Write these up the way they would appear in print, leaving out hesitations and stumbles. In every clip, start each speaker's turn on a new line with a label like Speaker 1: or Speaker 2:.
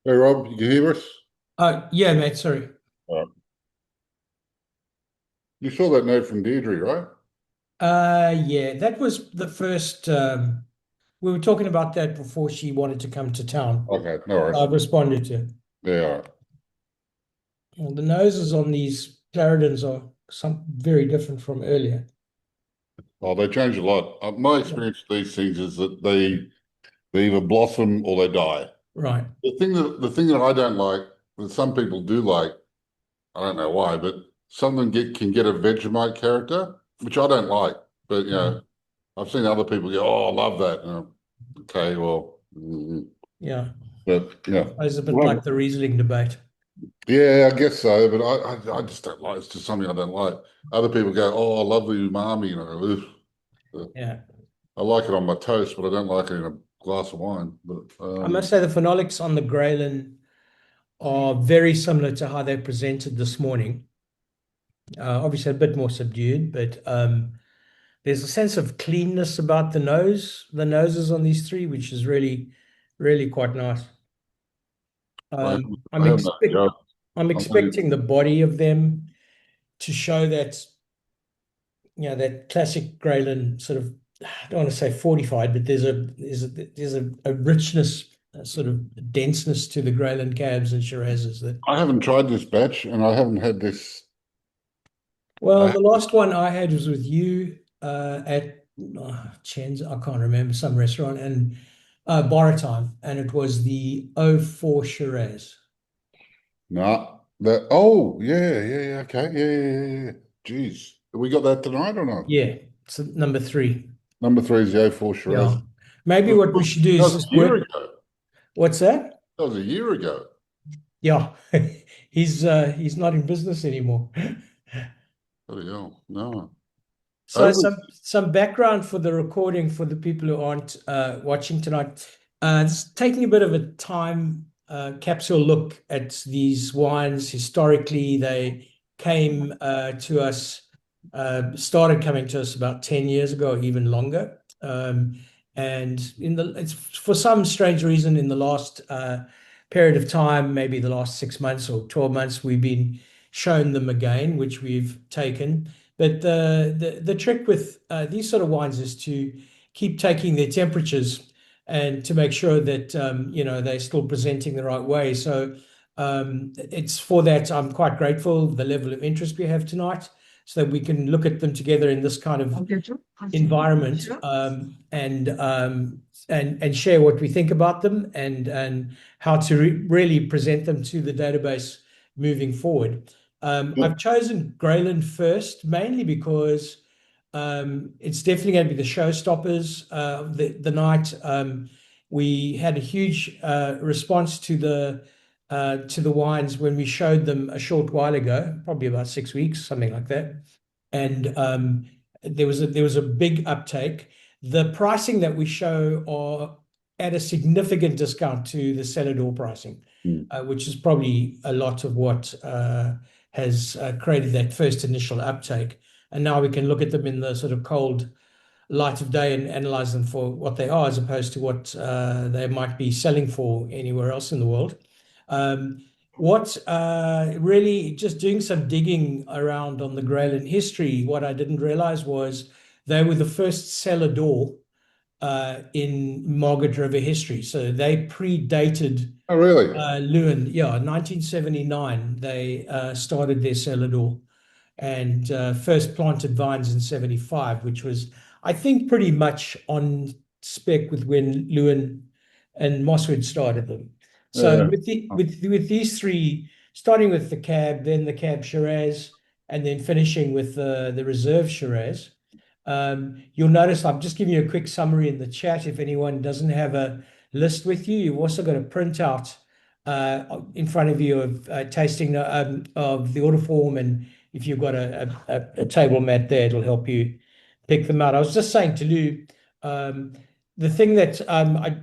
Speaker 1: Hey Rob, you can hear us?
Speaker 2: Yeah, mate, sorry.
Speaker 1: All right. You saw that note from Deirdre, right?
Speaker 2: Yeah, that was the first. We were talking about that before she wanted to come to town.
Speaker 1: Okay, no worries.
Speaker 2: I responded to.
Speaker 1: Yeah, all right.
Speaker 2: Well, the noses on these Clarendons are some very different from earlier.
Speaker 1: Oh, they change a lot. My
Speaker 2: Yeah.
Speaker 1: experience with these things is that they either blossom or they die.
Speaker 2: Right.
Speaker 1: The thing that I don't like, that some people do like, I don't know why, but some of them can get a Vegemite character, which I don't like. But
Speaker 2: Mm.
Speaker 1: I've seen other people go, "Oh, I love that." Okay, well,
Speaker 2: Yeah.
Speaker 1: but
Speaker 2: It's a bit like the Riesling debate.
Speaker 1: Yeah, I guess so, but I just don't like. It's just something I don't like. Other people go, "Oh, I love the umami," and I go, "Ugh."
Speaker 2: Yeah.
Speaker 1: I like it on my toast, but I don't like it in a glass of wine. But
Speaker 2: I must say the phenolics on the Gralyn are very similar to how they presented this morning. Obviously a bit more subdued, but there's a sense of cleanness about the noses on these three, which is really, really quite nice.
Speaker 1: I
Speaker 2: Um, I'm
Speaker 1: I haven't had a
Speaker 2: expect
Speaker 1: go.
Speaker 2: I'm
Speaker 1: I'm only,
Speaker 2: expecting the body of them to show that, that classic Greyland sort of, I don't want to say fortified, but there's a richness, a sort of denseness to the Greyland cabs and Shirazes that.
Speaker 1: I haven't tried this batch, and I haven't had this.
Speaker 2: Well,
Speaker 1: I,
Speaker 2: the last one I had was with you at Chen's, I can't remember, some restaurant, and bar time, and it was the '04 Shiraz.
Speaker 1: no, that. Oh, yeah, yeah, yeah. Okay, yeah, yeah, yeah, yeah. Jeez, have we got that tonight or not?
Speaker 2: Yeah, it's number three.
Speaker 1: Number three is the '04 Shiraz.
Speaker 2: Yeah. Maybe what we should do
Speaker 1: That
Speaker 2: is
Speaker 1: was
Speaker 2: just
Speaker 1: a year
Speaker 2: work.
Speaker 1: ago.
Speaker 2: What's that?
Speaker 1: That was a year ago.
Speaker 2: Yeah. He's not in business anymore.
Speaker 1: Bloody hell, no.
Speaker 2: So
Speaker 1: Over.
Speaker 2: some background for the recording for the people who aren't watching tonight. It's taking a bit of a time capsule look at these wines. Historically, they came to us, started coming to us about 10 years ago, or even longer. And it's for some strange reason in the last period of time, maybe the last 6 months or 12 months, we've been shown them again, which we've taken. But the trick with these sort of wines is to keep taking their temperatures and to make sure that they're still presenting the right way. So it's for that I'm quite grateful the level of interest we have tonight, so that we can look at them together in this kind of environment, and share what we think about them, and how to really present them to the database moving forward. I've chosen Grayland first, mainly because it's definitely going to be the showstoppers the night. We had a huge response to the wines when we showed them a short while ago, probably about 6 weeks, something like that, and there was a big uptake. The pricing that we show are at a significant discount to the cellar door pricing, which is probably a lot of what has created that first initial uptake. And now we can look at them in the sort of cold light of day and analyze them for what they are, as opposed to what they might be selling for anywhere else in the world. What really just doing some digging around on the Greyland history, what I didn't realize was they were the first cellar door in Margaret River history. So they predated
Speaker 1: Oh, really?
Speaker 2: Lewin. Yeah, 1979, they started their cellar door and first planted vines in 75, which was, I think, pretty much on spec with when Lewin and Mosswood started them. So
Speaker 1: Yeah.
Speaker 2: with these three, starting with the cab, then the cab Shiraz, and then finishing with the reserve Shiraz. You'll notice I'm just giving you a quick summary in the chat. If anyone doesn't have a list with you, you've also got a printout in front of you of tasting of the order form, and if you've got a table mat there, it'll help you pick them out. I was just saying to Lou, um, the thing that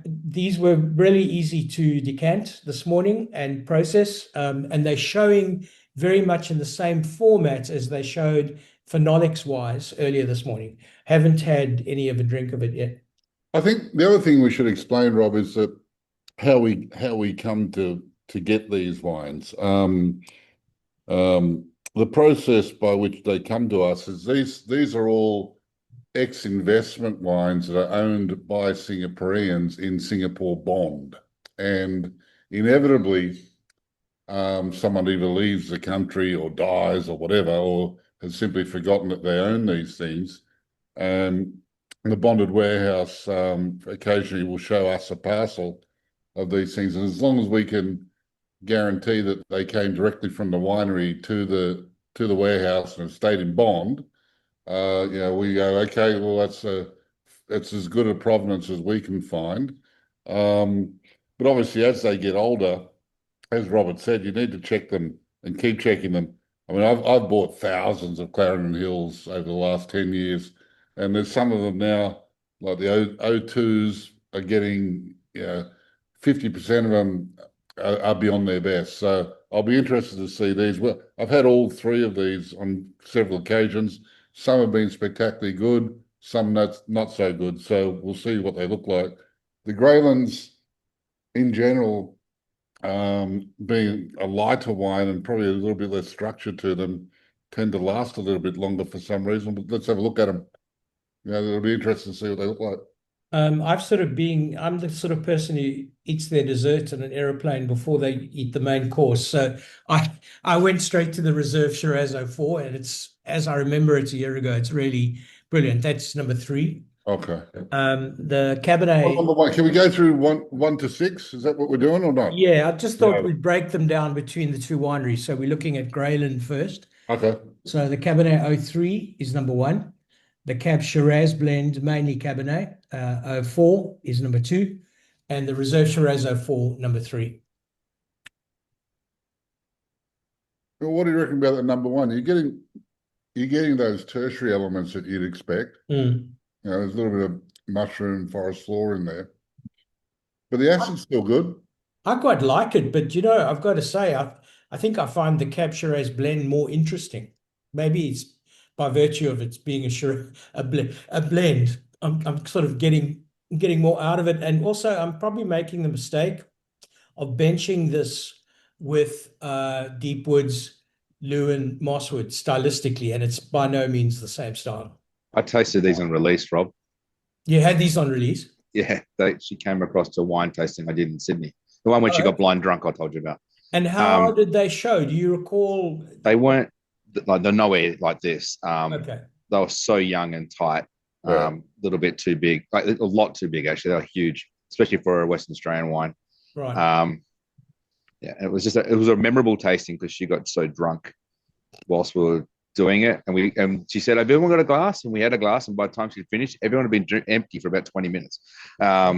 Speaker 2: these were really easy to decant this morning and process, and they're showing very much in the same format as they showed phenolics wise earlier this morning. Haven't had any of a drink of it yet.
Speaker 1: I think the other thing we should explain, Rob, is that how we come to to get these wines. The process by which they come to us is these are all ex-investment wines that are owned by Singaporeans in Singapore bond, and inevitably someone either leaves the country or dies or whatever, or has simply forgotten that they own these things. The bonded warehouse occasionally will show us a parcel of these things, and as long as we can guarantee that they came directly from the winery to the warehouse and have stayed in bond, we go, okay, well that's as good a provenance as we can find. But obviously, as they get older, as Robert said, you need to check them and keep checking them. I mean, I've bought thousands of Clarendon Hills over the last 10 years, and there's some of them now, like the O2s are getting, 50% of them are beyond their best. So I'll be interested to see these. Well, I've had all three of these on several occasions. Some have been spectacularly good, some not so good. So we'll see what they look like. The Gralyns, in general, being a lighter wine and probably a little bit less structure to them, tend to last a little bit longer for some reason. But let's have a look at them. It'll be interesting to see what they look like.
Speaker 2: I'm the sort of person who eats their dessert in an aeroplane before they eat the main course. So I went straight to the Reserve Shiraz 04, and it's, as I remember it a year ago, it's really brilliant. That's number 3.
Speaker 1: Okay.
Speaker 2: The Cabernet.
Speaker 1: Number 1. Can we go through one to 6? Is that what we're doing or not?
Speaker 2: Yeah, I just thought we'd break them down between the two wineries. So we're looking at Gralyn first.
Speaker 1: Okay.
Speaker 2: So the Cabernet 03 is number 1. The Cab Shiraz blend, mainly Cabernet, 04 is number 2. And the Reserve Shiraz 04, number 3.
Speaker 1: Well, what do you reckon about the number 1? You're getting those tertiary elements that you'd expect. There's a little bit of mushroom, forest floor in there. But the acid's still good.
Speaker 2: I quite like it, but I've got to say, I think I find the Cab Shiraz blend more interesting. Maybe it's by virtue of its being a blend. I'm sort of getting more out of it, and also I'm probably making the mistake of benching this with Deep Woods, Lewin, Mosswood stylistically, and it's by no means the same style.
Speaker 3: I tasted these on release, Rob.
Speaker 2: You had these on release?
Speaker 3: Yeah, she came across to a wine tasting I did in Sydney. The one when she got blind drunk, I told you about.
Speaker 2: And how did they show? Do you recall?
Speaker 3: They weren't they're nowhere like this.
Speaker 2: Okay.
Speaker 3: They were so young and tight, a little bit too big, like a lot too big actually. They were huge, especially for a Western Australian wine.
Speaker 2: Right.
Speaker 3: It was a memorable tasting because she got so drunk whilst we were doing it, and she said, "Have everyone got a glass?" And we had a glass, and by the time she finished, everyone had been empty for about 20 minutes.
Speaker 2: I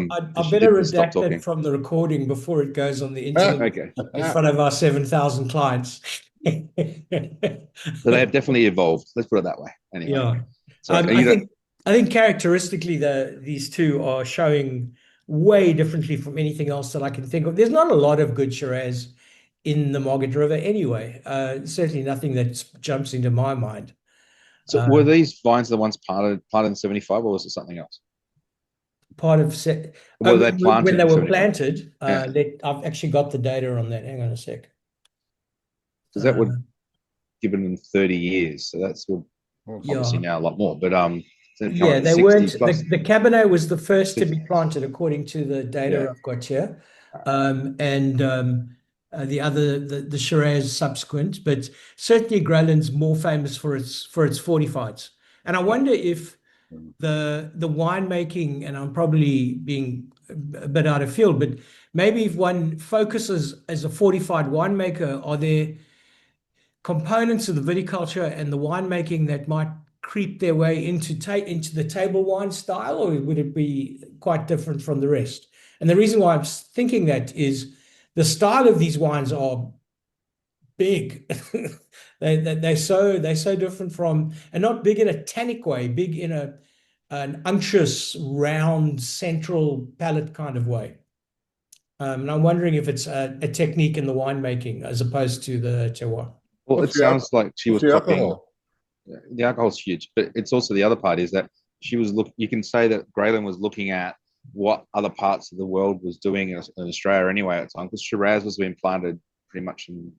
Speaker 2: better redact that from the recording before it goes on the internet.
Speaker 3: Okay.
Speaker 2: In front of our 7,000 clients.
Speaker 3: So they have definitely evolved. Let's put it that way. Anyway,
Speaker 2: yeah.
Speaker 3: So
Speaker 2: I think characteristically, these two are showing way differently from anything else that I can think of. There's not a lot of good Shiraz in the Margaret River anyway. Certainly nothing that jumps into my mind.
Speaker 3: So were these vines the ones planted in 75, or was it something else?
Speaker 2: Were they planted when they were planted?
Speaker 3: Yeah.
Speaker 2: I've actually got the data on that. Hang on a sec.
Speaker 3: Because that would given them 30 years, so that's obviously now a lot more. But
Speaker 2: they weren't. The Cabernet was the first to be planted, according to the data I've got here, the other, the Shiraz subsequent, but certainly Gralyn's more famous for its fortifieds. And I wonder if the winemaking, and I'm probably being a bit out of field, but maybe if one focuses as a fortified winemaker, are there components of the viticulture and the winemaking that might creep their way into the table wine style, or would it be quite different from the rest? And the reason why I'm thinking that is the style of these wines are big. they're so different from, and not big in a tannic way, big in an unctuous, round, central palate kind of way. And I'm wondering if it's a technique in the winemaking as opposed to the terroir.
Speaker 3: Well, it sounds like she was copying. The alcohol's huge, but it's also the other part is that she was you can say that Gralyn was looking at what other parts of the world was doing in Australia anyway at the time, because Shiraz was being planted pretty much in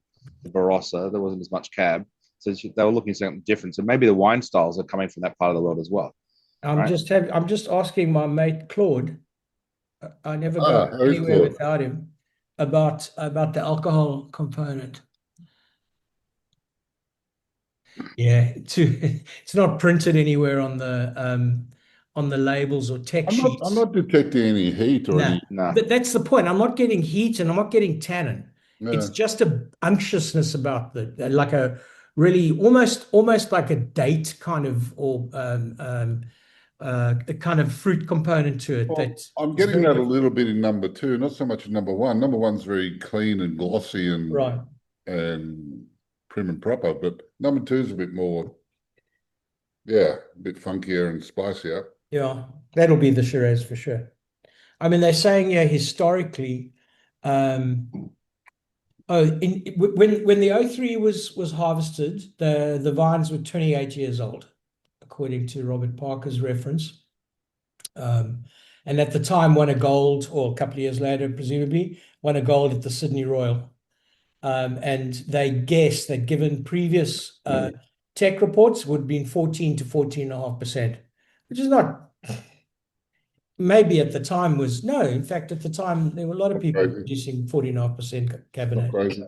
Speaker 3: the Barossa. There wasn't as much cab. So they were looking at something different. So maybe the wine styles are coming from that part of the world as well.
Speaker 2: I'm just asking my mate Claude. I never go
Speaker 1: how is
Speaker 2: anywhere
Speaker 1: Claude?
Speaker 2: without him about the alcohol component. Yeah, it's not printed anywhere on the labels or tech
Speaker 1: I'm
Speaker 2: sheets.
Speaker 1: not detecting any heat or
Speaker 2: No,
Speaker 1: any.
Speaker 3: No.
Speaker 2: but that's the point. I'm not getting heat and I'm not getting tannin. It's
Speaker 1: No.
Speaker 2: just a unctuousness about like a really almost like a date kind of or a kind of fruit component to it.
Speaker 1: Well,
Speaker 2: That
Speaker 1: I'm
Speaker 2: is
Speaker 1: getting
Speaker 2: very
Speaker 1: that a
Speaker 2: different.
Speaker 1: little bit in number two, not so much in number one. Number one's very clean and glossy
Speaker 2: Right.
Speaker 1: and prim and proper, but number two's a bit more, yeah, a bit funkier and spicier.
Speaker 2: Yeah, that'll be the Shiraz for sure. I mean, they're saying historically, when the O3 was harvested, the vines were 28 years old, according to Robert Parker's reference. And at the time won a gold, or a couple of years later, presumably, won a gold at the Sydney Royal. And they guessed that given previous tech reports would have been 14 to 14.5%, which is not, maybe at the time was, no, in fact, at the time, there were a lot of people producing 14.5%
Speaker 1: Not
Speaker 2: Cabernet.
Speaker 1: crazy.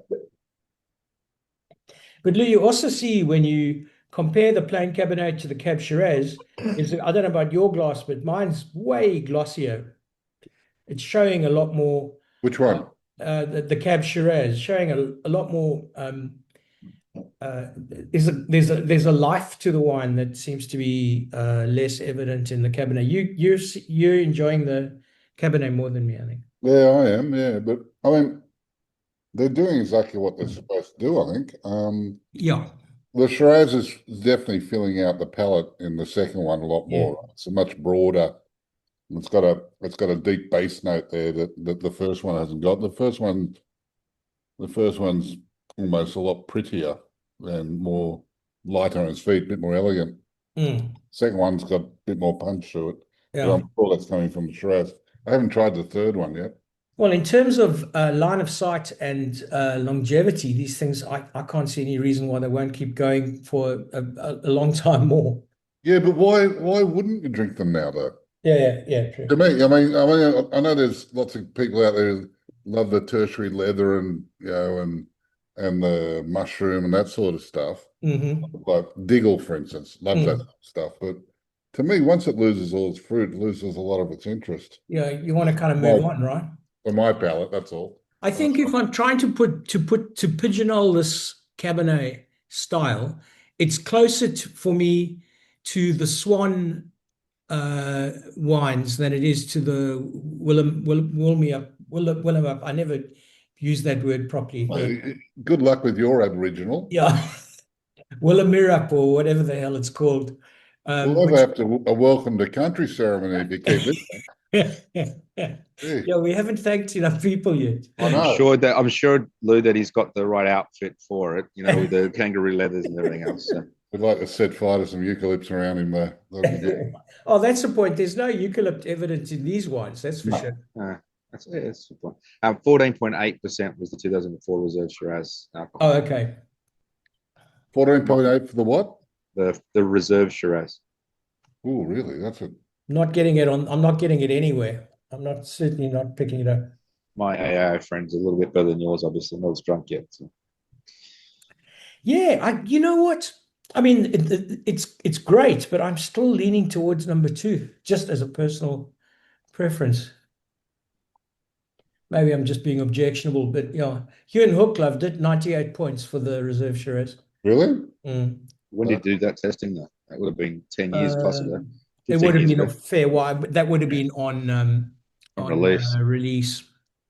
Speaker 2: But Lou, you also see when you compare the plain Cabernet to the Cab Shiraz, I don't know about your glass, but mine's way glossier. It's showing a lot more.
Speaker 1: Which one?
Speaker 2: The Cab Shiraz showing a lot more. There's a life to the wine that seems to be less evident in the Cabernet. You're enjoying the Cabernet more than me, I think.
Speaker 1: Yeah, I am. Yeah, but I mean, they're doing exactly what they're supposed to do, I think.
Speaker 2: Yeah.
Speaker 1: The Shiraz is definitely filling out the palate in the second one a lot more.
Speaker 2: Yeah.
Speaker 1: It's a much broader. It's got a deep bass note there that the first one hasn't got. The first one's almost a lot prettier and more lighter on its feet, a bit more elegant. Second one's got a bit more punch to it. But
Speaker 2: Yeah.
Speaker 1: I'm sure that's coming from the Shiraz. I haven't tried the third one yet.
Speaker 2: Well, in terms of line of sight and longevity, these things, I can't see any reason why they won't keep going for a long time more.
Speaker 1: Yeah, but why wouldn't you drink them now though?
Speaker 2: Yeah, true.
Speaker 1: To me, I know there's lots of people out there who love the tertiary leather and and the mushroom and that sort of stuff. Like Diggle, for instance, loves that sort of stuff. But to me, once it loses all its fruit, it loses a lot of its interest.
Speaker 2: Yeah, you want to kind of move on, right?
Speaker 1: For my palate, that's all.
Speaker 2: I think if I'm trying to pigeonhole this Cabernet style, it's closer for me to the Swan wines than it is to the Willem. I never used that word properly.
Speaker 1: Good luck with your Aboriginal.
Speaker 2: Yeah, Willemirup or whatever the hell it's called.
Speaker 1: We'll ever have to a welcome to country ceremony if you keep it.
Speaker 2: Yeah, we haven't thanked enough people yet.
Speaker 3: I'm sure, Lou, that he's got the right outfit for it, with the kangaroo leathers and everything else. So.
Speaker 1: We'd like to set fire to some eucalypts around him there.
Speaker 2: Oh, that's the point. There's no eucalypt evidence in these wines, that's for sure.
Speaker 3: That's the point. 14.8% was the 2004 Reserve Shiraz alcohol.
Speaker 2: Oh, okay.
Speaker 1: 14.8 for the what?
Speaker 3: The Reserve Shiraz.
Speaker 1: Oh, really?
Speaker 2: Not getting it on. I'm not getting it anywhere. I'm certainly not picking it up.
Speaker 3: My AA friend's a little bit better than yours, obviously. Not as drunk yet. So.
Speaker 2: Yeah, you know what? I mean, it's great, but I'm still leaning towards number two, just as a personal preference. Maybe I'm just being objectionable, but yeah, Hugh and Hook loved it. 98 points for the Reserve Shiraz.
Speaker 1: Really?
Speaker 3: When did you do that testing, though? That would have been 10 years plus ago.
Speaker 2: It would have been a fair while, but that would have been on release.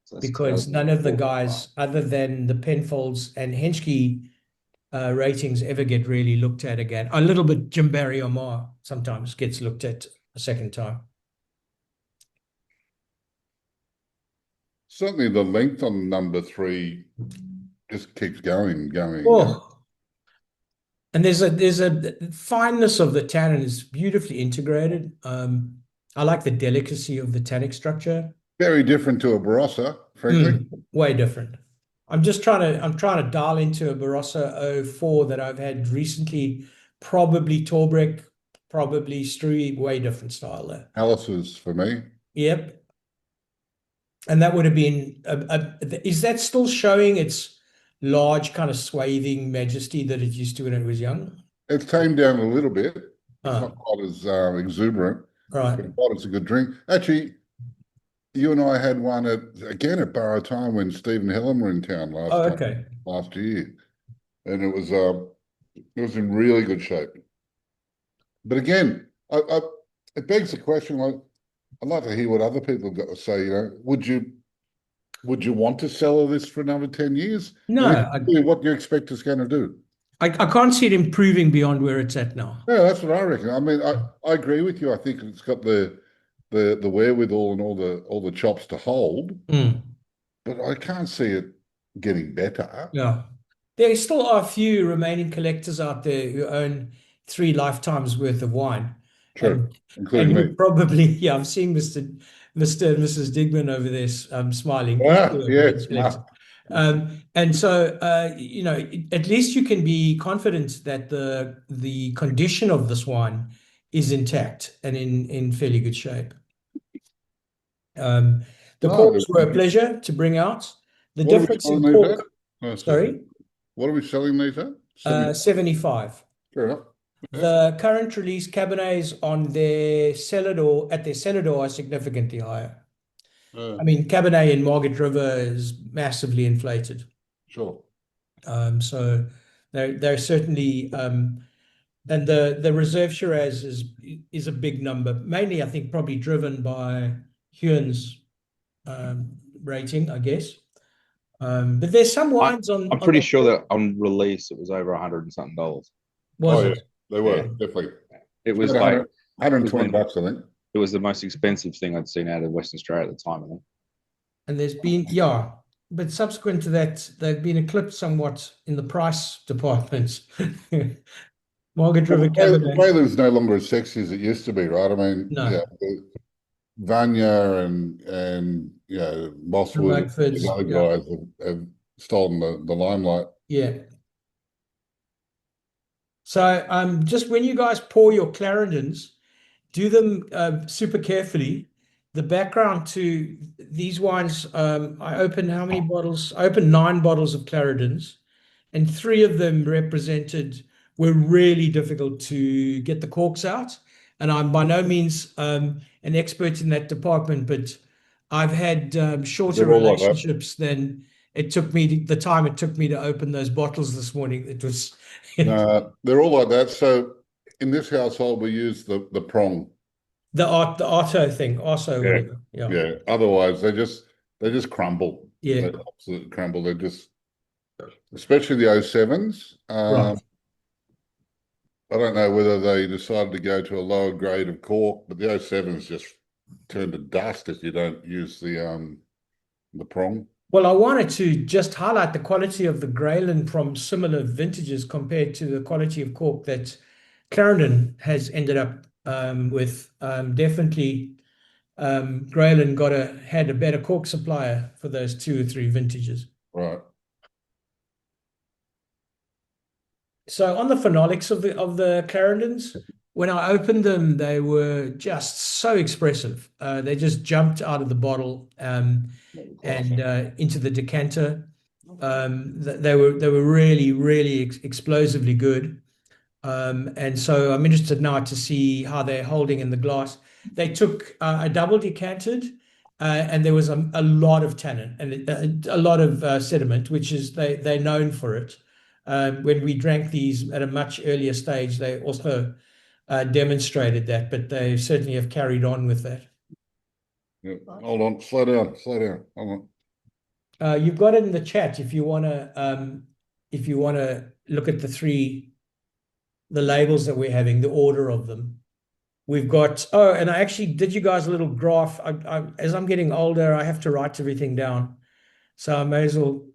Speaker 2: So because none of the guys, other than the Penfolds and Henschke ratings, ever get really looked at again. A little bit Jim Barry Omar sometimes gets looked at a second time.
Speaker 1: Certainly the length on number three just keeps going.
Speaker 2: And there's a fineness of the tannin is beautifully integrated. I like the delicacy of the tannic structure.
Speaker 1: Very different to a Barossa, frankly.
Speaker 2: Way different. I'm trying to dial into a Barossa '04 that I've had recently, probably Torbeck, probably Struy, way different style there.
Speaker 1: Alice's for me.
Speaker 2: Yep. And that would have been is that still showing its large kind of swathing majesty that it used to when it was young?
Speaker 1: It's tamed down a little bit. It's
Speaker 2: Ah,
Speaker 1: not quite as exuberant,
Speaker 2: right.
Speaker 1: but God, it's a good drink. Actually, you and I had one at Barrow Time when Steve and Helen were in town
Speaker 2: Oh, okay.
Speaker 1: last year, and it was in really good shape. But again, it begs the question. Like, I'd like to hear what other people have got to say. You know, would you want to sell this for another 10 years?
Speaker 2: No,
Speaker 1: And what do you expect it's going to do?
Speaker 2: I can't see it improving beyond where it's at now.
Speaker 1: Yeah, that's what I reckon. I mean, I agree with you. I think it's got the wherewithal and all the chops to hold, but I can't see it getting better.
Speaker 2: Yeah. There still are a few remaining collectors out there who own 3 lifetimes worth of wine.
Speaker 1: True,
Speaker 2: And
Speaker 1: including
Speaker 2: you're
Speaker 1: me.
Speaker 2: probably, yeah, I'm seeing Mr. and Mrs. Digman over there smiling.
Speaker 1: Yes.
Speaker 2: And so, at least you can be confident that the condition of this wine is intact and in fairly good shape. The corks were a pleasure to bring out. The
Speaker 1: What are we
Speaker 2: difference in
Speaker 1: selling these
Speaker 2: cork,
Speaker 1: at? Oh,
Speaker 2: sorry,
Speaker 1: what are we selling these at?
Speaker 2: 75.
Speaker 1: Fair enough.
Speaker 2: The current release Cabernets on their cellar door at their cellar door are significantly higher. I mean, Cabernet in Margaret River is massively inflated.
Speaker 1: Sure.
Speaker 2: So they're certainly and the reserve Shiraz is a big number, mainly I think probably driven by Huon's rating, I guess. But there's some wines
Speaker 3: I'm pretty sure that on release it was over $100 and something.
Speaker 2: Was it?
Speaker 1: They were definitely.
Speaker 3: It was like
Speaker 1: $120, I think.
Speaker 3: It was the most expensive thing I'd seen out of Western Australia at the time, I think.
Speaker 2: And there's been, yeah, but subsequent to that, they've been eclipsed somewhat in the price departments. Margaret River Cabernet.
Speaker 1: Prelude's no longer as sexy as it used to be, right? I mean,
Speaker 2: No.
Speaker 1: yeah, Vanya and Mosswood, the other guys have stolen the limelight.
Speaker 2: Yeah. So just when you guys pour your Clarendons, do them super carefully. The background to these wines, I opened how many bottles? I opened 9 bottles of Clarendons, and 3 of them were really difficult to get the corks out. And I'm by no means an expert in that department, but I've had shorter relationships than the time it took me to open those bottles this morning. It was
Speaker 1: they're all like that. So in this household, we use the prong.
Speaker 2: The Otto thing, also, whatever.
Speaker 1: Yeah. Otherwise, they just crumble.
Speaker 2: Yeah.
Speaker 1: They absolutely crumble. They're just, especially the 07s.
Speaker 2: Right.
Speaker 1: I don't know whether they decided to go to a lower grade of cork, but the 07s just turn to dust if you don't use the prong.
Speaker 2: Well, I wanted to just highlight the quality of the Gralyn from similar vintages compared to the quality of cork that Clarendon has ended up with. Definitely, Gralyn had a better cork supplier for those 2 or 3 vintages.
Speaker 1: Right.
Speaker 2: So on the phenolics of the Clarendons, when I opened them, they were just so expressive. They just jumped out of the bottle and into the decanter. They were really, really explosively good. And so I'm interested now to see how they're holding in the glass. They took a double decanted, and there was a lot of tannin and a lot of sediment, which is they're known for it. When we drank these at a much earlier stage, they also demonstrated that, but they certainly have carried on with that.
Speaker 1: Yeah. Hold on, slow down. Hold
Speaker 2: on. You've got it in the chat if you want to look at the labels that we're having, the order of them. We've got, and I actually did you guys a little graph. As I'm getting older, I have to write everything down. So I may as well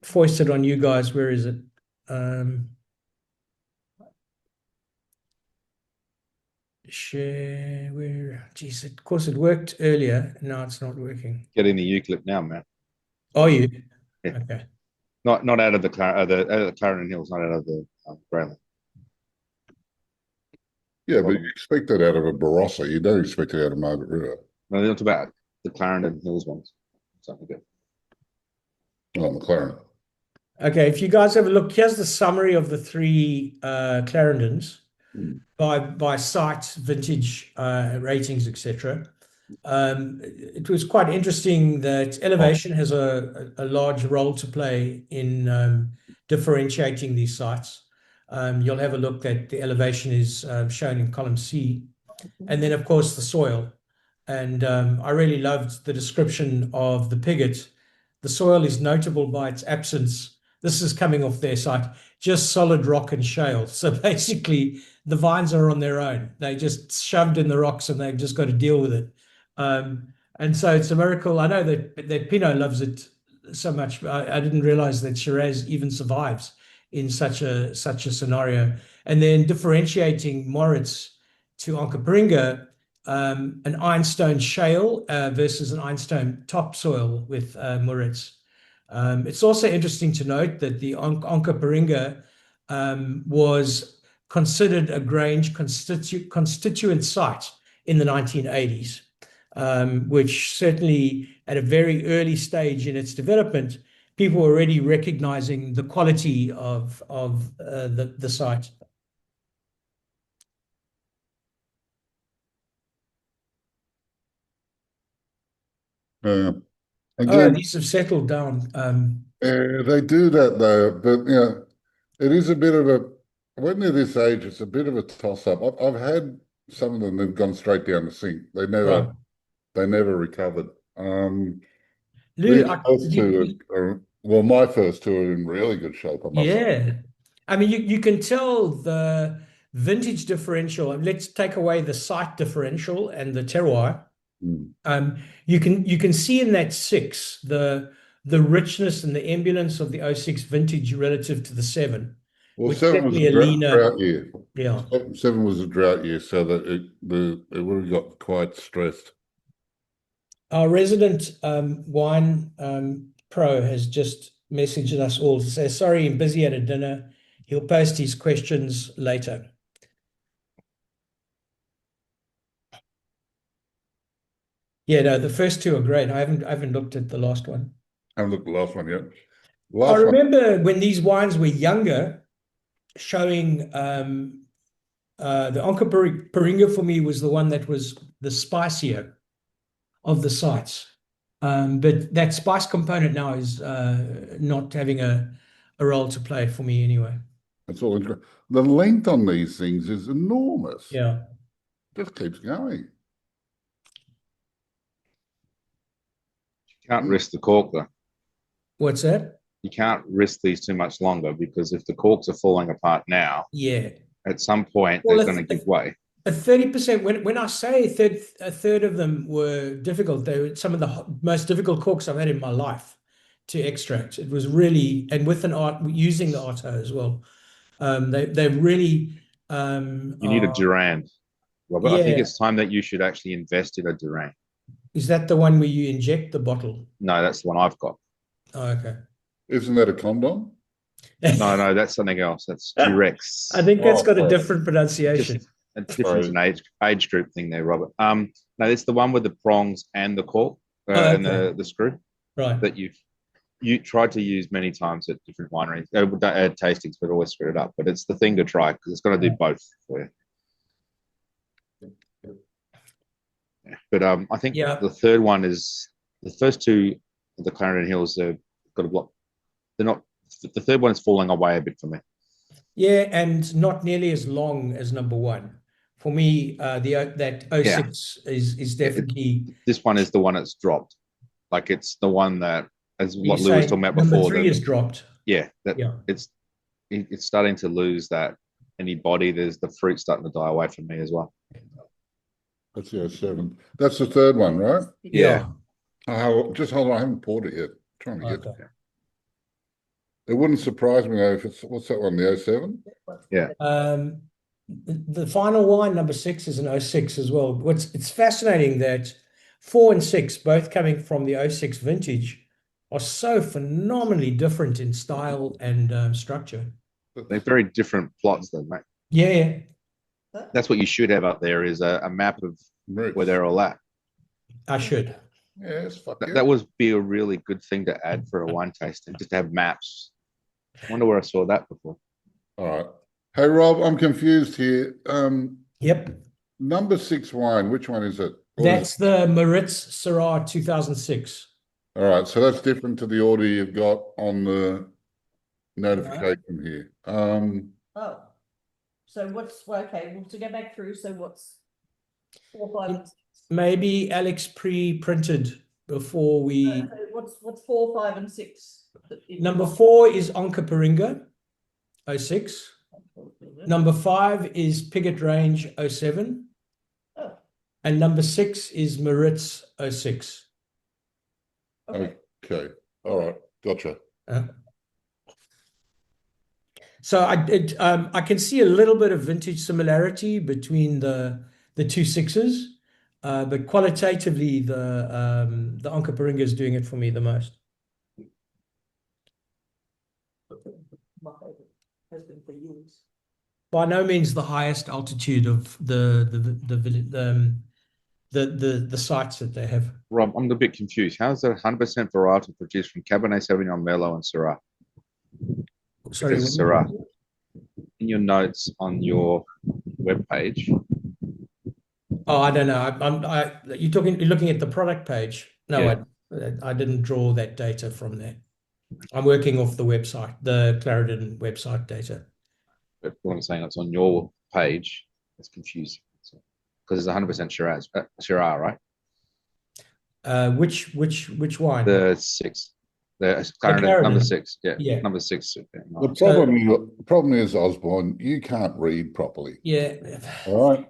Speaker 2: foist it on you guys. Where is it? Share where? Geez, of course it worked earlier. Now it's not working.
Speaker 3: Getting the Eucalypt now, man.
Speaker 2: Are you?
Speaker 3: Yeah.
Speaker 2: Okay.
Speaker 3: Not out of the Clarendon Hills, not out of the Gralyn.
Speaker 1: Yeah, but you expect that out of a Barossa. You don't expect it out of Margaret River.
Speaker 3: No, it's about the Clarendon Hills ones. Something good.
Speaker 1: Oh, McLaren.
Speaker 2: Okay, if you guys have a look, here's the summary of the three Clarendons by site, vintage, ratings, etc. It was quite interesting that elevation has a large role to play in differentiating these sites. You'll have a look that the elevation is shown in column C, and then of course the soil. And I really loved the description of the Piggot. The soil is notable by its absence. This is coming off their site, just solid rock and shale. So basically, the vines are on their own. They just shoved in the rocks and they've just got to deal with it. And so it's a miracle. I know that Pinot loves it so much. I didn't realize that Shiraz even survives in such a scenario. And then differentiating Moritz to Onkaparinga, an ironstone shale versus an ironstone topsoil with Moritz. It's also interesting to note that the Onkaparinga was considered a Grange constituent site in the 1980s, which certainly at a very early stage in its development, people were already recognizing the quality of the site.
Speaker 1: Again,
Speaker 2: These have settled down.
Speaker 1: they do that though, but it is a bit of a, when they're this age, it's a bit of a toss-up. I've had some of them that have gone straight down the sink. They never recovered.
Speaker 2: Lou,
Speaker 1: These first two are, well, my first two are in really good shape, I must say.
Speaker 2: yeah. I mean, you can tell the vintage differential. Let's take away the site differential and the terroir. You can see in that 6 the richness and the ambulance of the 06 vintage relative to the 7.
Speaker 1: Well,
Speaker 2: which
Speaker 1: 7 was
Speaker 2: definitely
Speaker 1: a
Speaker 2: a leaner.
Speaker 1: drought year.
Speaker 2: Yeah.
Speaker 1: 7 was a drought year, so that it would have got quite stressed.
Speaker 2: Our resident wine pro has just messaged us all to say, sorry, I'm busy at a dinner. He'll post his questions later. Yeah, no, the first two are great. I haven't looked at the last one.
Speaker 1: I haven't looked at the last one yet.
Speaker 2: I remember when these wines were younger, showing the Onkaparinga for me was the one that was the spicier of the sites. But that spice component now is not having a role to play for me anyway.
Speaker 1: That's all. The length on these things is enormous.
Speaker 2: Yeah.
Speaker 1: Just keeps going.
Speaker 3: You can't risk the cork though.
Speaker 2: What's that?
Speaker 3: You can't risk these too much longer because if the corks are falling apart now,
Speaker 2: yeah,
Speaker 3: at some point they're going to give way.
Speaker 2: A 30%. When I say a third of them were difficult, they were some of the most difficult corks I've had in my life to extract. It was really, and with using the Otto as well. They really.
Speaker 3: You need a Durand, Robert.
Speaker 2: Yeah.
Speaker 3: I think it's time that you should actually invest in a Durand.
Speaker 2: Is that the one where you inject the bottle?
Speaker 3: No, that's the one I've got.
Speaker 2: Oh, okay.
Speaker 1: Isn't that a condom?
Speaker 3: No, that's something else. That's Durex.
Speaker 2: I think that's got a different pronunciation.
Speaker 3: Just a different age group thing there, Robert. No, it's the one with the prongs and the cork and the screw.
Speaker 2: Right.
Speaker 3: That you tried to use many times at different wineries, tastings, but always screwed it up. But it's the thing to try because it's going to do both for you. Yeah. But I think the third one is the first two of the Clarendon Hills have got a block. They're not. The third one is falling away a bit for me.
Speaker 2: Yeah, and not nearly as long as number 1. For me, that 06 is definitely.
Speaker 3: This one is the one that's dropped. Like it's the one that, as what Lou was talking about
Speaker 2: number
Speaker 3: before.
Speaker 2: 3 is dropped.
Speaker 3: Yeah, it's starting to lose that any body. There's the fruit starting to die away from me as well.
Speaker 1: That's the 07. That's the third one, right?
Speaker 3: Yeah.
Speaker 1: Just hold on, I haven't poured it yet. I'm trying to get it. It wouldn't surprise me though if it's, what's that one, the 07?
Speaker 3: Yeah.
Speaker 2: the final wine, number 6, is an 06 as well. It's fascinating that 4 and 6, both coming from the 06 vintage, are so phenomenally different in style and structure.
Speaker 3: They're very different plots, though, mate.
Speaker 2: Yeah,
Speaker 3: That's what you should have up there is a map of
Speaker 1: Moritz.
Speaker 3: where they're all at.
Speaker 2: I should.
Speaker 1: Yes, fuck yeah.
Speaker 3: That would be a really good thing to add for a wine tasting, just to have maps. I wonder where I saw that before.
Speaker 1: All right. Hey, Rob, I'm confused here.
Speaker 2: Yep.
Speaker 1: Number 6 wine, which one is it?
Speaker 2: That's the Moritz Syrah 2006.
Speaker 1: All right, so that's different to the order you've got on the notification here.
Speaker 4: Oh, so okay, well, to go back through, so what's 4, 5, and 6?
Speaker 2: Maybe Alex pre-printed before we.
Speaker 4: So what's 4, 5, and 6?
Speaker 2: Number 4 is Onkaparinga, 06. Number 5 is Piggot Range, 07.
Speaker 4: Oh.
Speaker 2: And number 6 is Moritz, 06.
Speaker 4: Okay.
Speaker 1: Okay. All right. Gotcha.
Speaker 2: So I can see a little bit of vintage similarity between the two 6s, but qualitatively the Onkaparinga is doing it for me the most.
Speaker 4: My favorite has been for years.
Speaker 2: By no means the highest altitude of the sites that they have.
Speaker 3: Rob, I'm a bit confused. How is that 100% varietal produced from Cabernet Sauvignon, Merlot, and Syrah?
Speaker 2: Sorry,
Speaker 3: It's Syrah. In your notes on your webpage.
Speaker 2: Oh, I don't know. You're looking at the product page. No,
Speaker 3: Yeah.
Speaker 2: I didn't draw that data from there. I'm working off the website, the Clarendon website data.
Speaker 3: But what I'm saying, it's on your page. It's confusing because it's 100% Shiraz, Syrah, right?
Speaker 2: Which wine?
Speaker 3: The 6, the Clarendon, number 6,
Speaker 2: Yeah.
Speaker 3: number 6.
Speaker 1: The problem is, Osborne, you can't read properly.
Speaker 2: Yeah.
Speaker 1: All right.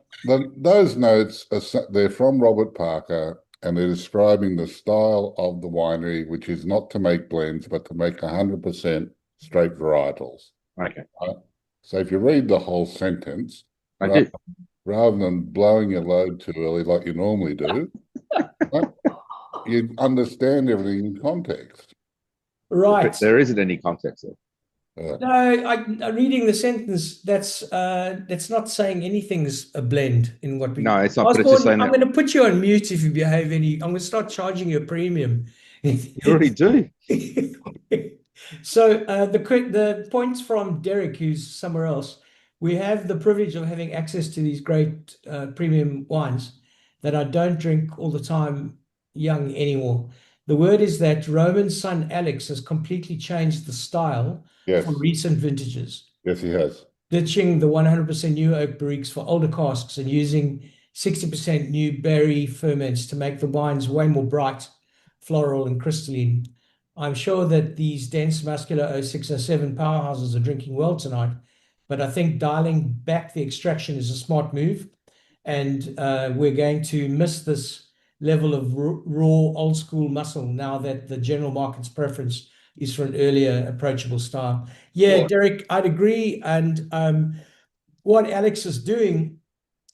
Speaker 1: Those notes they're from Robert Parker, and they're describing the style of the winery, which is not to make blends, but to make 100% straight varietals.
Speaker 3: Okay.
Speaker 1: So if you read the whole sentence,
Speaker 3: I did.
Speaker 1: rather than blowing your load too early like you normally do, you understand everything in context.
Speaker 2: Right.
Speaker 3: But there isn't any context there.
Speaker 2: No, I'm reading the sentence. That's not saying anything's a blend in what we.
Speaker 3: No, it's not. But it's just saying
Speaker 2: I'm
Speaker 3: that
Speaker 2: going to put you on mute if you behave any. I'm going to start charging you a premium.
Speaker 3: you already do.
Speaker 2: So the points from Derek, who's somewhere else. We have the privilege of having access to these great premium wines that I don't drink all the time young anymore. The word is that Roman's son Alex has completely changed the style for recent vintages.
Speaker 1: Yes, he has.
Speaker 2: Ditching the 100% new oak barriques for older casks and using 60% new berry ferments to make the wines way more bright, floral, and crystalline. I'm sure that these dense, muscular 06, 07 powerhouses are drinking well tonight, but I think dialing back the extraction is a smart move, and we're going to miss this level of raw, old school muscle now that the general market's preference is for an earlier, approachable style. Yeah, Derek, I'd agree. And what Alex is doing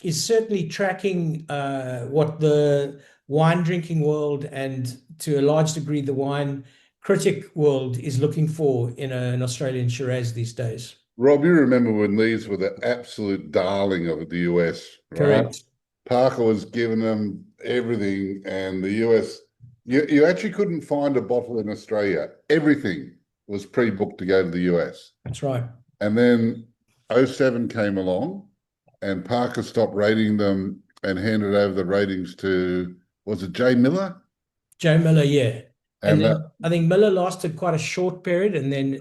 Speaker 2: is certainly tracking what the wine drinking world and to a large degree the wine critic world is looking for in an Australian Shiraz these days.
Speaker 1: Rob, you remember when these were the absolute darling of the US, right?
Speaker 2: Correct.
Speaker 1: Parker was giving them everything, and the US, you actually couldn't find a bottle in Australia. Everything was pre-booked to go to the US.
Speaker 2: That's right.
Speaker 1: And then 07 came along, and Parker stopped rating them and handed over the ratings to, was it Jay Miller?
Speaker 2: Joe Miller, yeah. And
Speaker 1: And
Speaker 2: then I think Miller lasted quite a short period, and then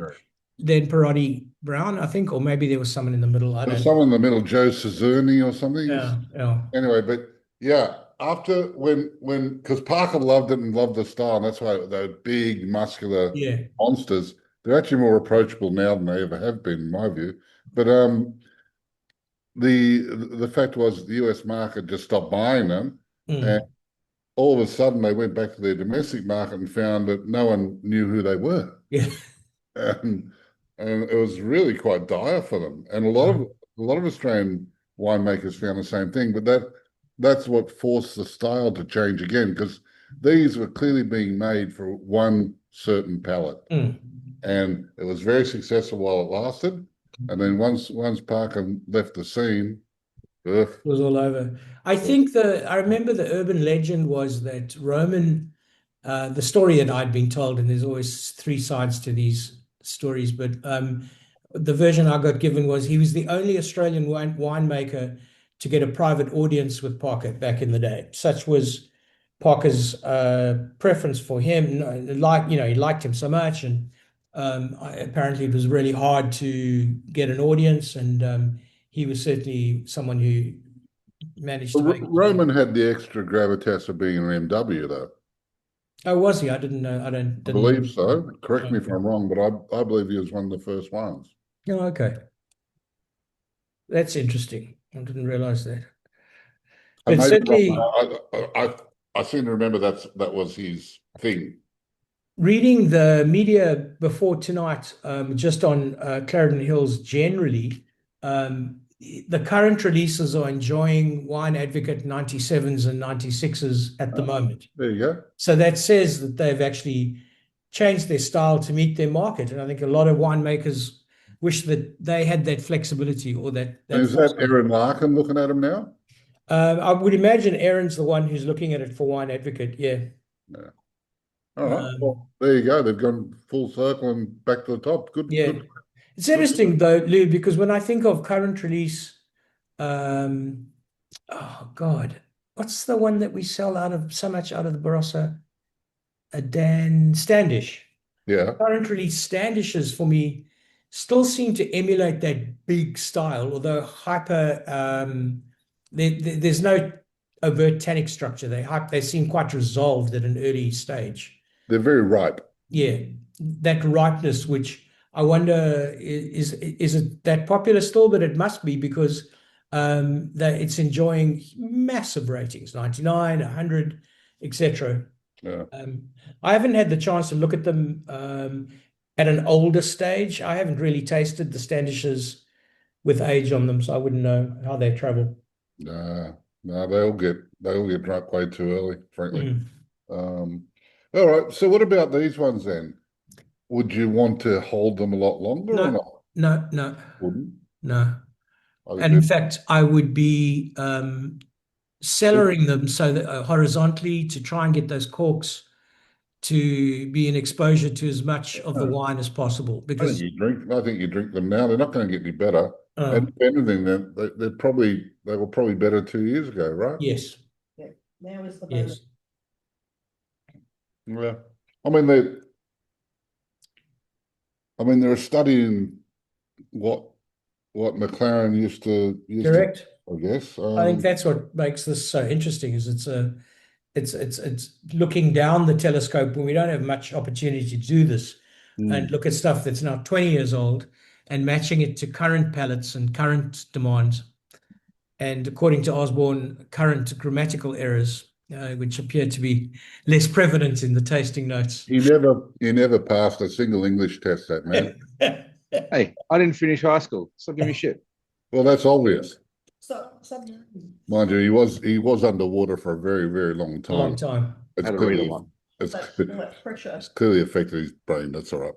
Speaker 2: Perotti Brown, I think, or maybe there was someone in the middle. I don't know.
Speaker 1: someone in the middle, Joe Cezerny or something.
Speaker 2: Yeah.
Speaker 1: Anyway, but yeah, after when because Parker loved it and loved the style, and that's why they're big, muscular monsters. They're actually more approachable now than they ever have been, in my view. But the fact was the US market just stopped buying them, and all of a sudden they went back to their domestic market and found that no one knew who they were.
Speaker 2: Yeah.
Speaker 1: And it was really quite dire for them. And a lot of a lot of Australian winemakers found the same thing, but that's what forced the style to change again, because these were clearly being made for one certain palate. And it was very successful while it lasted. And then once Parker left the scene,
Speaker 2: It was all over. I remember the urban legend was that Roman, the story that I'd been told, and there's always three sides to these stories, but the version I got given was he was the only Australian winemaker to get a private audience with Parker back in the day. Such was Parker's preference for him. He liked him so much, and apparently it was really hard to get an audience, and he was certainly someone who managed to make.
Speaker 1: Roman had the extra gravitas of being an MW, though.
Speaker 2: Oh, was he? I didn't know. I
Speaker 1: believe so. Correct me if I'm wrong, but I believe he was one of the first ones.
Speaker 2: Oh, okay. That's interesting. I didn't realize that. But certainly,
Speaker 1: I seem to remember that was his thing.
Speaker 2: Reading the media before tonight, just on Clarendon Hills generally, the current releases are enjoying Wine Advocate 97s and 96s at the moment.
Speaker 1: There you go.
Speaker 2: So that says that they've actually changed their style to meet their market. And I think a lot of winemakers wish that they had that flexibility or that.
Speaker 1: Is that Aaron Larkin looking at him now?
Speaker 2: I would imagine Aaron's the one who's looking at it for Wine Advocate. Yeah.
Speaker 1: All right. Well, there you go. They've gone full circle and back to the top. Good.
Speaker 2: Yeah.
Speaker 1: Good.
Speaker 2: It's interesting though, Lou, because when I think of current release, oh God, what's the one that we sell so much out of the Barossa? A Dan Standish.
Speaker 1: Yeah.
Speaker 2: Current release Standishes for me still seem to emulate that big style, although hyper. There's no overt tannic structure. They seem quite resolved at an early stage.
Speaker 1: They're very ripe.
Speaker 2: Yeah, that ripeness, which I wonder is it that popular still? But it must be, because that it's enjoying massive ratings, 99, 100, etc.
Speaker 1: Yeah.
Speaker 2: I haven't had the chance to look at them at an older stage. I haven't really tasted the Standishes with age on them, so I wouldn't know how they travel.
Speaker 1: No, they'll get drunk way too early, frankly. All right. So what about these ones then? Would you want to hold them a lot longer or not?
Speaker 2: No.
Speaker 1: Wouldn't?
Speaker 2: No. And in fact, I would be cellaring them so that horizontally, to try and get those corks to be in exposure to as much of the wine as possible. Because
Speaker 1: I think you drink them now. They're not going to get any better. And if anything, they were probably better 2 years ago, right?
Speaker 2: Yes.
Speaker 4: Yeah. Now is the moment.
Speaker 2: Yes.
Speaker 1: Yeah. They're studying what McLaren used to.
Speaker 2: Correct.
Speaker 1: I guess.
Speaker 2: I think that's what makes this so interesting. Is it's looking down the telescope when we don't have much opportunity to do this, and look at stuff that's now 20 years old and matching it to current palates and current demands, and according to Osborne, current grammatical errors, which appear to be less prevalent in the tasting notes.
Speaker 1: He never passed a single English test, that man.
Speaker 3: Hey, I didn't finish high school. Stop giving me shit.
Speaker 1: Well, that's obvious.
Speaker 4: So,
Speaker 1: Mind you, he was underwater for a very, very long time.
Speaker 2: A long time.
Speaker 1: It's
Speaker 3: Had to read a lot.
Speaker 4: pressure.
Speaker 1: clearly affected his brain. That's all right.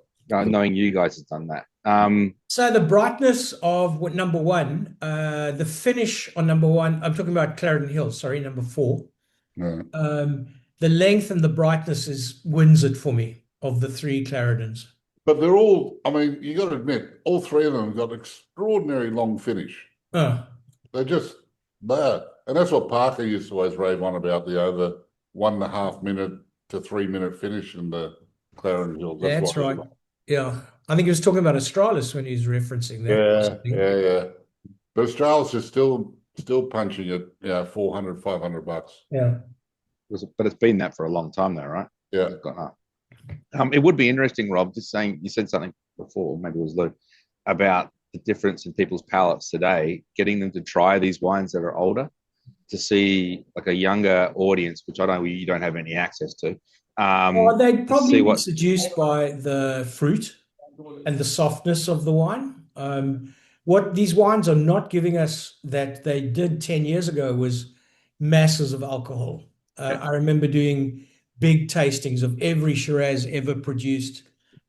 Speaker 3: Knowing you guys have done that.
Speaker 2: So the brightness of number one, the finish on number one, I'm talking about Clarendon Hills, sorry, number 4.
Speaker 1: No.
Speaker 2: The length and the brightness wins it for me of the 3 Clarendons.
Speaker 1: But they're all, you got to admit, all 3 of them have got extraordinary long finish. They're just there. And that's what Parker used to always rave on about, the over 1.5 minute to 3 minute finish in the Clarendon Hills.
Speaker 2: That's right. Yeah. I think he was talking about Australis when he's referencing that.
Speaker 1: Yeah. But Australis is still punching at $400, $500.
Speaker 2: Yeah.
Speaker 3: But it's been that for a long time though, right?
Speaker 1: Yeah.
Speaker 3: It's gone up. It would be interesting, Rob, just saying, you said something before, maybe it was Lou, about the difference in people's palates today, getting them to try these wines that are older, to see like a younger audience, which you don't have any access to.
Speaker 2: They'd probably be seduced by the fruit and the softness of the wine. what these wines are not giving us that they did 10 years ago was masses of alcohol. I remember doing big tastings of every Shiraz ever produced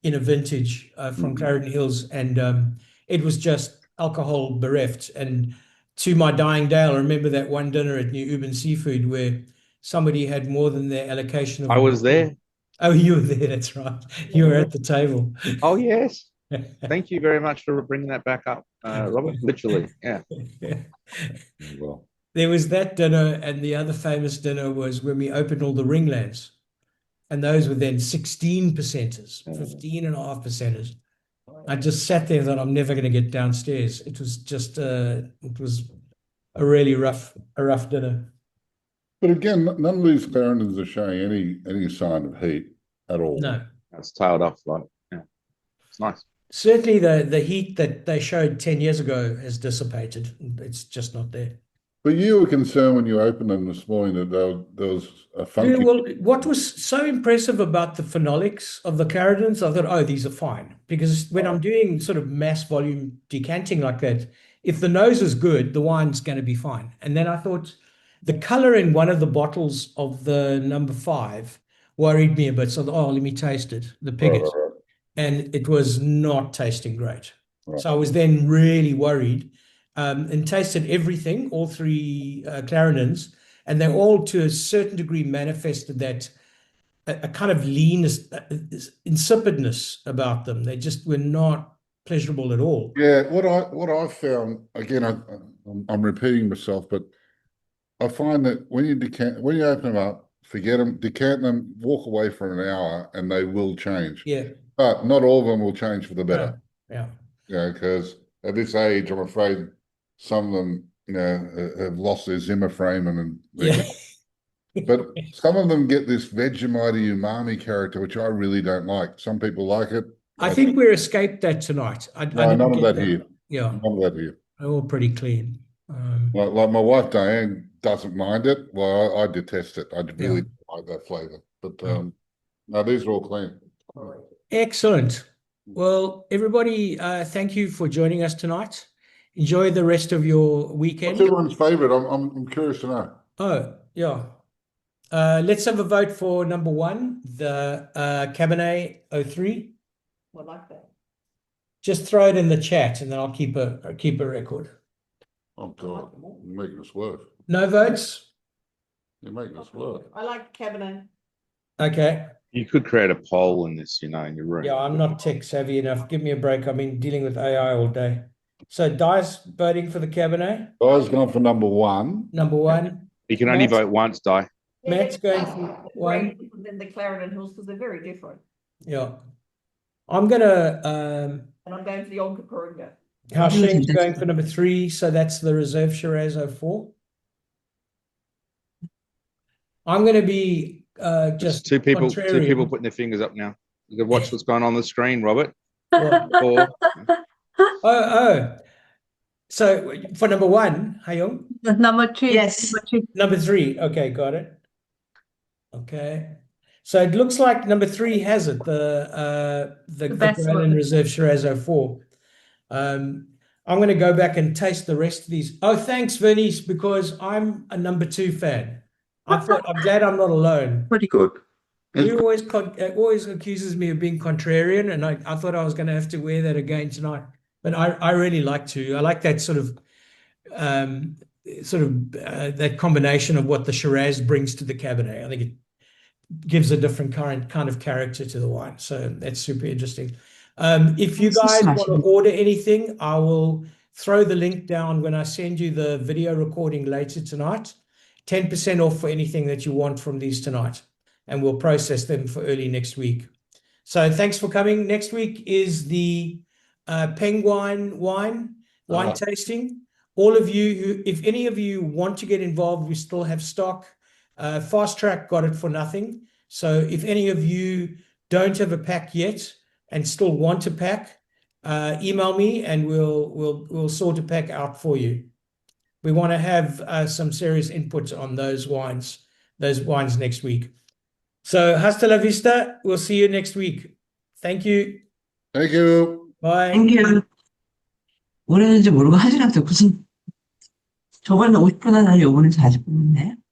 Speaker 2: in a vintage from Clarendon Hills, and it was just alcohol bereft. And to my dying day, I remember that one dinner at New Uben Seafood where somebody had more than their allocation of.
Speaker 3: I was there.
Speaker 2: Oh, you were there. That's right. You were at the table.
Speaker 3: Oh, yes. Thank you very much for bringing that back up, Robert. Literally, yeah.
Speaker 1: Well,
Speaker 2: There was that dinner, and the other famous dinner was when we opened all the Ringlands. And those were then 16 percenters, 15.5 percenters. I just sat there and thought, I'm never going to get downstairs. It was just, it was a really rough dinner.
Speaker 1: but again, none of these Clarendons are showing any sign of heat at all.
Speaker 2: No.
Speaker 3: It's tailed off, like, yeah. It's nice.
Speaker 2: Certainly the heat that they showed 10 years ago has dissipated. It's just not there.
Speaker 1: But you were concerned when you opened them this morning that there was a funky.
Speaker 2: Yeah, well, what was so impressive about the phenolics of the Clarendons, I thought, oh, these are fine. Because when I'm doing sort of mass volume decanting like that, if the nose is good, the wine's going to be fine. And then I thought the color in one of the bottles of the number 5 worried me a bit. So, let me taste it, the Piggot.
Speaker 1: Right.
Speaker 2: And it was not tasting great.
Speaker 1: Right.
Speaker 2: So I was then really worried, and tasted everything, all 3 Clarendons, and they all to a certain degree manifested that a kind of leanness, insipidness about them. They just were not pleasurable at all.
Speaker 1: Yeah, what I found, again, I'm repeating myself, but I find that when you open them up, forget them, decant them, walk away for an hour, and they will change.
Speaker 2: Yeah.
Speaker 1: But not all of them will change for the better.
Speaker 2: Yeah.
Speaker 1: Yeah, because at this age, I'm afraid some of them, have lost their Zimmer frame and but some of them get this Vegemite umami character, which I really don't like. Some people like it.
Speaker 2: I think we're escaped that tonight.
Speaker 1: No, none of that here.
Speaker 2: Yeah.
Speaker 1: None of that here.
Speaker 2: They're all pretty clean.
Speaker 1: Like my wife Diane doesn't mind it. Well, I detest it. I really like that flavor. But no, these are all clean.
Speaker 2: Excellent. Well, everybody, thank you for joining us tonight. Enjoy the rest of your weekend.
Speaker 1: What's everyone's favorite? I'm curious to know.
Speaker 2: Oh, yeah. Let's have a vote for number 1, the Cabernet 03.
Speaker 4: I like that.
Speaker 2: Just throw it in the chat, and then I'll keep a record.
Speaker 1: Oh God, you're making us work.
Speaker 2: No votes?
Speaker 1: You're making us work.
Speaker 4: I like Cabernet.
Speaker 2: Okay.
Speaker 3: You could create a poll in this, in your room.
Speaker 2: Yeah, I'm not tech savvy enough. Give me a break. I've been dealing with AI all day. So Di's voting for the Cabernet.
Speaker 1: Di's gone for number 1.
Speaker 2: Number 1.
Speaker 3: You can only
Speaker 2: Matt?
Speaker 3: vote once, Di.
Speaker 2: Matt's going for 1.
Speaker 4: Very different than the Clarendon Hills because they're very different.
Speaker 2: Yeah. I'm gonna
Speaker 4: And I'm going for the Onkaparinga.
Speaker 2: Hao Sheng's going for number 3, so that's the Reserve Shiraz 04. I'm gonna be just
Speaker 3: two people
Speaker 2: contrarian.
Speaker 3: putting their fingers up now. You can watch what's going on the screen, Robert.
Speaker 2: What?
Speaker 3: Or,
Speaker 2: Oh. So for number 1, Hayong?
Speaker 5: Number 2.
Speaker 6: Yes.
Speaker 2: Number 3. Okay, got it. Okay. So it looks like number 3 has it, the
Speaker 5: best
Speaker 2: Gralyn
Speaker 5: one.
Speaker 2: Reserve Shiraz 04. I'm going to go back and taste the rest of these. Oh, thanks, Vernice, because I'm a number 2 fan. I'm glad I'm not alone.
Speaker 6: Pretty good.
Speaker 2: You always accuses me of being contrarian, and I thought I was going to have to wear that again tonight. But I really like that sort of that combination of what the Shiraz brings to the Cabernet. I think it gives a different kind of character to the wine. So that's super interesting. If you guys want to order anything, I will throw the link down when I send you the video recording later tonight. 10% off for anything that you want from these tonight, and we'll process them for early next week. So thanks for coming. Next week is the Penguin wine tasting. All of you if any of you want to get involved, we still have stock. Fast Track got it for nothing. So if any of you don't have a pack yet and still want to pack, email me and we'll sort a pack out for you. We want to have some serious input on those wines next week. So hasta la vista. We'll see you next week. Thank you.
Speaker 1: Thank you.
Speaker 2: Bye.
Speaker 6: Thank you.
Speaker 5: 뭐라는지 모르고 하진 않았어. 무슨, 저번에 50%나 나요, 요번에 40%네.